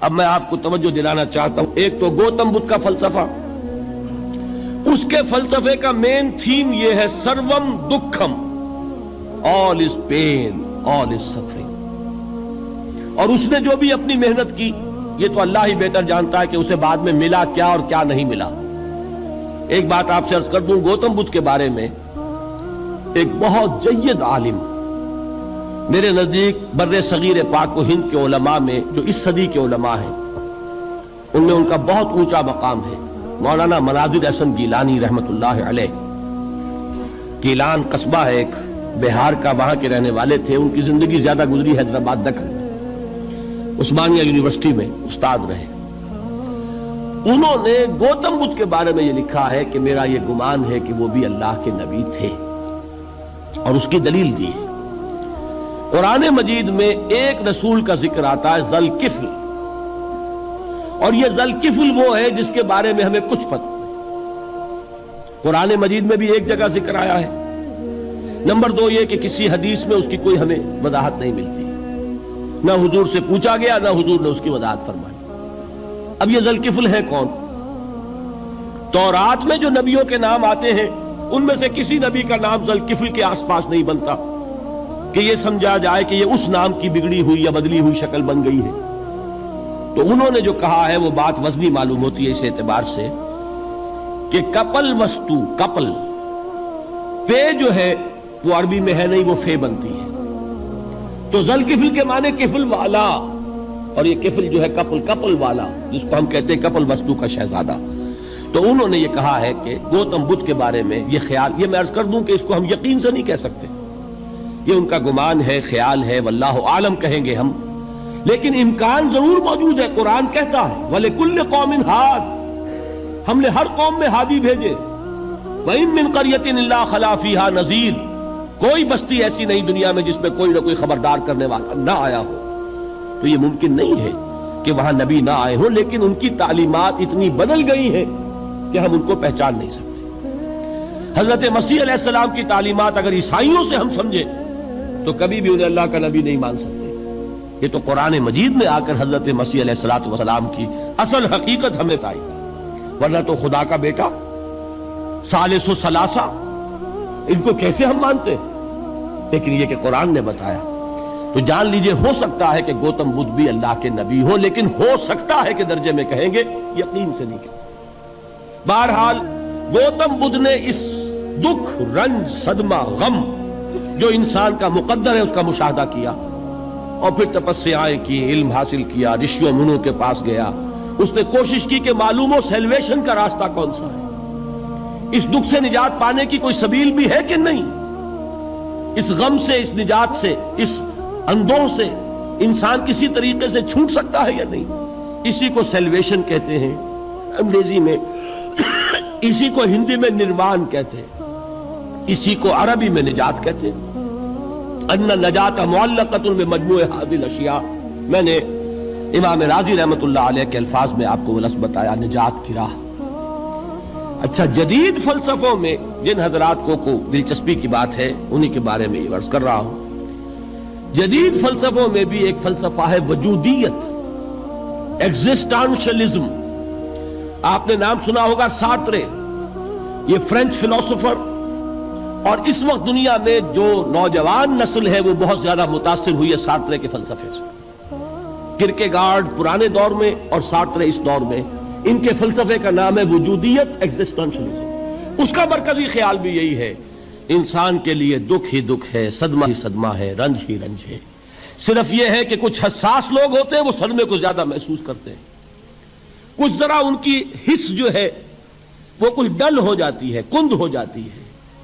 اب میں آپ کو توجہ دلانا چاہتا ہوں، ایک تو گوتم بدھ کا فلسفہ، اس کے فلسفے کا مین تھیم یہ ہے سروم دکھم، آل از پین، آل از سفرنگ. اور اس نے جو بھی اپنی محنت کی، یہ تو اللہ ہی بہتر جانتا ہے کہ اسے بعد میں ملا کیا اور کیا نہیں ملا. ایک بات آپ سے عرض کر دوں گوتم بدھ کے بارے میں، ایک بہت جید عالم، میرے نزدیک بر صغیر پاک و ہند کے علماء میں جو اس صدی کے علماء ہیں ان میں ان کا بہت اونچا مقام ہے، مولانا مناظر احسن گیلانی رحمت اللہ علیہ. گیلان قصبہ ہے ایک بہار کا، وہاں کے رہنے والے تھے. ان کی زندگی زیادہ گزری حیدرآباد دکن، عثمانیہ یونیورسٹی میں استاد رہے. انہوں نے گوتم بدھ کے بارے میں یہ لکھا ہے کہ میرا یہ گمان ہے کہ وہ بھی اللہ کے نبی تھے، اور اس کی دلیل دی ہے. قرآن مجید میں ایک رسول کا ذکر آتا ہے ذوالکفل، اور یہ ذوالکفل وہ ہے جس کے بارے میں ہمیں کچھ پتہ نہیں. قرآن مجید میں بھی ایک جگہ ذکر آیا ہے. نمبر دو یہ کہ کسی حدیث میں اس کی کوئی ہمیں وضاحت نہیں ملتی، نہ حضور سے پوچھا گیا نہ حضور نے اس کی وضاحت فرمائی. اب یہ ذوالکفل ہے کون؟ تورات میں جو نبیوں کے نام آتے ہیں ان میں سے کسی نبی کا نام ذوالکفل کے آس پاس نہیں بنتا کہ یہ سمجھا جائے کہ یہ اس نام کی بگڑی ہوئی یا بدلی ہوئی شکل بن گئی ہے. تو انہوں نے جو کہا ہے وہ بات وزنی معلوم ہوتی ہے اس اعتبار سے کہ کپل وستو، کپل پے جو ہے وہ عربی میں ہے نہیں، وہ فے بنتی ہے. تو ذوالکفل کے معنی کفل والا، اور یہ کفل جو ہے کپل، کپل والا، جس کو ہم کہتے ہیں کپل وستو کا شہزادہ. تو انہوں نے یہ کہا ہے کہ گوتم بدھ کے بارے میں یہ خیال، یہ میں عرض کر دوں کہ اس کو ہم یقین سے نہیں کہہ سکتے، یہ ان کا گمان ہے، خیال ہے، واللہ عالم کہیں گے ہم، لیکن امکان ضرور موجود ہے. قرآن کہتا ہے وَلِكُلِّ قَوْمٍ ہَادٍ، ہم نے ہر قوم میں ہادی بھیجے. وَإِن مِّن قَرْيَةٍ إِلَّا خَلَا فِيهَا نَذِيرٌ، کوئی بستی ایسی نہیں دنیا میں جس میں کوئی نہ کوئی خبردار کرنے والا نہ آیا ہو. تو یہ ممکن نہیں ہے کہ وہاں نبی نہ آئے ہوں، لیکن ان کی تعلیمات اتنی بدل گئی ہیں کہ ہم ان کو پہچان نہیں سکتے. حضرت مسیح علیہ السلام کی تعلیمات اگر عیسائیوں سے ہم سمجھیں تو کبھی بھی انہیں اللہ کا نبی نہیں مان سکتے. یہ تو قرآن مجید میں آ کر حضرت مسیح علیہ السلام کی اصل حقیقت ہمیں پائی، ورنہ تو خدا کا بیٹا ثالث و ثلاثہ ان کو کیسے ہم مانتے. لیکن یہ کہ قرآن نے بتایا تو جان لیجئے ہو سکتا ہے کہ گوتم بدھ بھی اللہ کے نبی ہو، لیکن ہو سکتا ہے کہ درجے میں کہیں گے، یقین سے نہیں کہیں. بہرحال گوتم بدھ نے اس دکھ، رنج، صدمہ، غم جو انسان کا مقدر ہے اس کا مشاہدہ کیا، اور پھر تپسیائیں کی، علم حاصل کیا، رشیوں منوں کے پاس گیا. اس نے کوشش کی کہ معلوم ہو سیلویشن کا راستہ کون سا ہے، اس دکھ سے نجات پانے کی کوئی سبیل بھی ہے کہ نہیں، اس غم سے، اس نجات سے، اس اندوہ سے انسان کسی طریقے سے چھوٹ سکتا ہے یا نہیں. اسی کو سیلویشن کہتے ہیں انگریزی میں، اسی کو ہندی میں نروان کہتے ہیں، اسی کو عربی میں نجات کہتے ہیں. ان النجات معلقۃ بمجموع هذه الاشیاء. میں نے امام راضی رحمت اللہ علیہ کے الفاظ میں آپ کو لفظ بتایا، نجات کی راہ. اچھا، جدید فلسفوں میں جن حضرات کو دلچسپی کی بات ہے انہی کے بارے میں یہ عرض کر رہا ہوں. جدید فلسفوں میں بھی ایک فلسفہ ہے وجودیت، ایگزسٹانشلزم. آپ نے نام سنا ہوگا سارترے، یہ فرینچ فلسفر، اور اس وقت دنیا میں جو نوجوان نسل ہے وہ بہت زیادہ متاثر ہوئی ہے سارترے کے فلسفے سے. کرکیگارڈ پرانے دور میں اور سارترے اس دور میں، ان کے فلسفے کا نام ہے وجودیت، ایگزسٹانشلزم. اس کا مرکزی خیال بھی یہی ہے، انسان کے لیے دکھ ہی دکھ ہے، صدمہ ہی صدمہ ہے، رنج ہی رنج ہے. صرف یہ ہے کہ کچھ حساس لوگ ہوتے ہیں وہ صدمے کو زیادہ محسوس کرتے ہیں، کچھ ذرا ان کی حس جو ہے وہ کچھ ڈل ہو جاتی ہے، کند ہو جاتی ہے.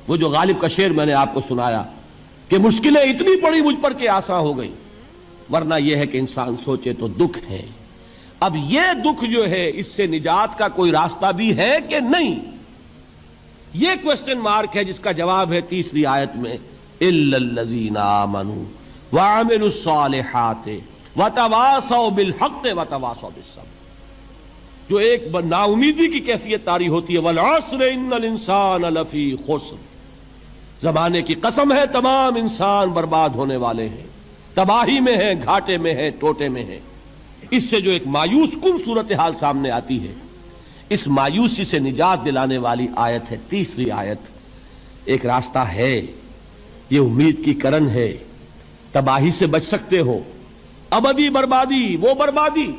وہ جو غالب کا شعر میں نے آپ کو سنایا کہ مشکلیں اتنی پڑی مجھ پر کہ آسان ہو گئی، ورنہ یہ ہے کہ انسان سوچے تو دکھ ہے. اب یہ دکھ جو ہے اس سے نجات کا کوئی راستہ بھی ہے کہ نہیں، یہ کوسچن مارک ہے، جس کا جواب ہے تیسری آیت میں اِلَّا الَّذِينَ آمَنُوا وَعَمِلُوا الصَّالِحَاتِ وَتَوَاصَوْا بِالْحَقِّ وَتَوَاصَوْا بِالصَّبْرِ. جو ایک نا امیدی کی کیفیت طاری ہوتی ہے، وَالْعَصْرِ إِنَّ الْإِنسَانَ لَفِي خُسْرٍ، زمانے کی قسم ہے تمام انسان برباد ہونے والے ہیں، تباہی میں ہیں، گھاٹے میں ہیں، ٹوٹے میں ہیں. اس سے جو ایک مایوس کن صورتحال سامنے آتی ہے، اس مایوسی سے نجات دلانے والی آیت ہے تیسری آیت۔ ایک راستہ ہے، یہ امید کی کرن ہے، تباہی سے بچ سکتے ہو، ابدی بربادی وہ بربادی۔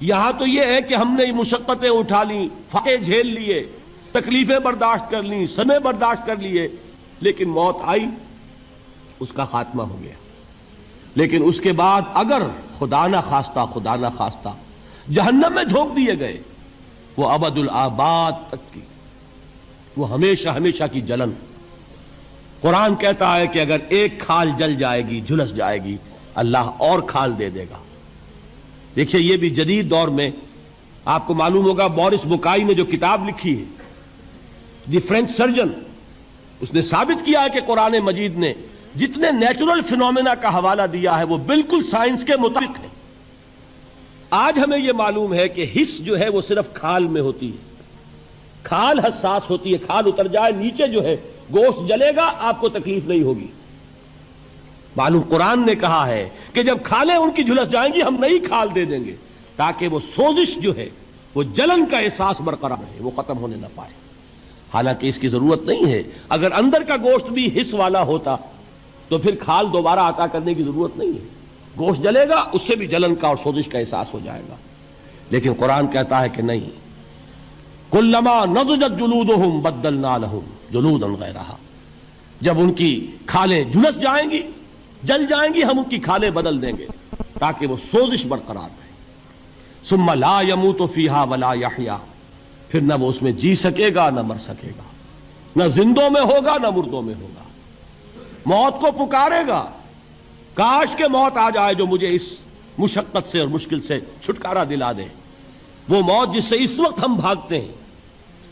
یہاں تو یہ ہے کہ ہم نے مشقتیں اٹھا لیں، فاقے جھیل لیے، تکلیفیں برداشت کر لیں، صدمے برداشت کر لیے، لیکن موت آئی، اس کا خاتمہ ہو گیا۔ لیکن اس کے بعد اگر خدا نہ خواستہ جہنم میں جھونک دیے گئے، وہ ابد الآباد تک کی، وہ ہمیشہ کی جلن۔ قرآن کہتا ہے کہ اگر ایک کھال جل جائے گی، جھلس جائے گی، اللہ اور کھال دے دے گا۔ دیکھیے یہ بھی جدید دور میں آپ کو معلوم ہوگا، بورس بکائی نے جو کتاب لکھی ہے، دی فرینچ سرجن، اس نے ثابت کیا ہے کہ قرآن مجید نے جتنے نیچرل فینومینا کا حوالہ دیا ہے وہ بالکل سائنس کے مطابق ہے۔ آج ہمیں یہ معلوم ہے کہ حس جو ہے وہ صرف کھال میں ہوتی ہے، کھال حساس ہوتی ہے، کھال اتر جائے نیچے جو ہے گوشت جلے گا، آپ کو تکلیف نہیں ہوگی۔ معلوم قرآن نے کہا ہے کہ جب کھالیں ان کی جھلس جائیں گی، ہم نئی کھال دے دیں گے تاکہ وہ سوزش جو ہے، وہ جلن کا احساس برقرار رہے، وہ ختم ہونے نہ پائے۔ حالانکہ اس کی ضرورت نہیں ہے، اگر اندر کا گوشت بھی حس والا ہوتا تو پھر کھال دوبارہ عطا کرنے کی ضرورت نہیں ہے، گوشت جلے گا، اس سے بھی جلن کا اور سوزش کا احساس ہو جائے گا۔ لیکن قرآن کہتا ہے کہ نہیں، کلما نضجت جلودہم بدلنا لہم جلودا غیرہا، جب ان کی کھالیں جھلس جائیں گی، جل جائیں گی، ہم ان کی کھالیں بدل دیں گے تاکہ وہ سوزش برقرار رہے۔ ثم لا يموت فيها ولا يحيا، پھر نہ وہ اس میں جی سکے گا نہ مر سکے گا، نہ زندوں میں ہوگا نہ مردوں میں ہوگا۔ موت کو پکارے گا، کاش کہ موت آ جائے جو مجھے اس مشقت سے اور مشکل سے چھٹکارا دلا دے۔ وہ موت جس سے اس وقت ہم بھاگتے ہیں،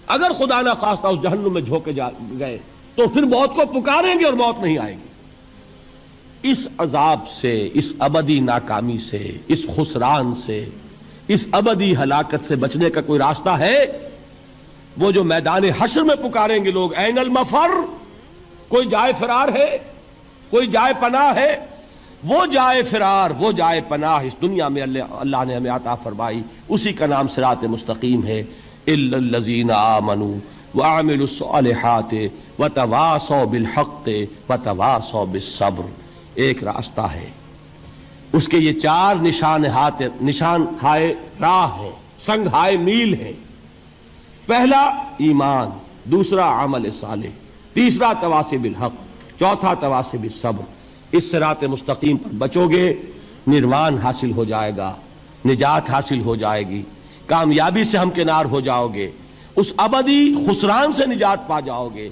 اگر خدا نہ خواستہ اس جہنم میں جھونکے گئے تو پھر موت کو پکاریں گے اور موت نہیں آئے گی۔ اس عذاب سے، اس ابدی ناکامی سے، اس خسران سے، اس ابدی ہلاکت سے بچنے کا کوئی راستہ ہے؟ وہ جو میدان حشر میں پکاریں گے لوگ، این المفر، کوئی جائے فرار ہے، کوئی جائے پناہ ہے؟ وہ جائے فرار، وہ جائے پناہ اس دنیا میں اللہ نے ہمیں عطا فرمائی، اسی کا نام صراط مستقیم ہے۔ الا الذین آمنوا وعملوا الصالحات وتواصوا بالحق وتواصوا بالصبر۔ ایک راستہ ہے، اس کے یہ چار نشان ہائے راہ ہے، سنگ ہائے میل ہے۔ پہلا ایمان، دوسرا عمل صالح، تیسرا تواصی بالحق، چوتھا تواصی بالصبر۔ اس صراط مستقیم پر بچو گے، نروان حاصل ہو جائے گا، نجات حاصل ہو جائے گی، کامیابی سے ہمکنار ہو جاؤ گے، اس ابدی خسران سے نجات پا جاؤ گے